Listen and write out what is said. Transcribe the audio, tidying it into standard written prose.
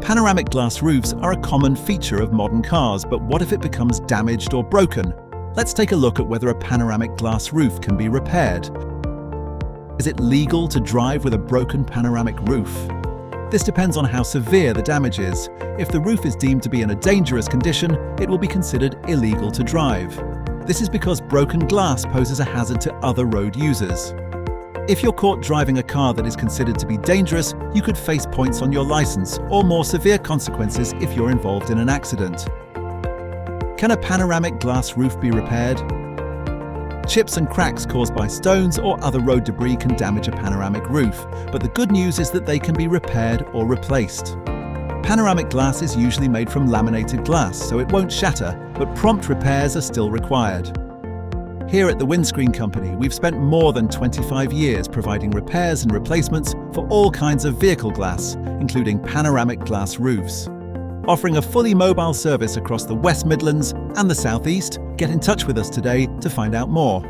Panoramic glass roofs are a common feature of modern cars, but what if it becomes damaged or broken? Let's take a look at whether a panoramic glass roof can be repaired. Is it legal to drive with a broken panoramic roof? This depends on how severe the damage is. If the roof is deemed to be in a dangerous condition, it will be considered illegal to drive. This is because broken glass poses a hazard to other road users. If you're caught driving a car that is considered to be dangerous, you could face points on your license or more severe consequences if you're involved in an accident. Can a panoramic glass roof be repaired? Chips and cracks caused by stones or other road debris can damage a panoramic roof, but the good news is that they can be repaired or replaced. Panoramic glass is usually made from laminated glass, so it won't shatter, but prompt repairs are still required. Here at the Windscreen Company, we've spent more than 25 years providing repairs and replacements for all kinds of vehicle glass, including panoramic glass roofs. Offering a fully mobile service across the West Midlands and the South East, get in touch with us today to find out more.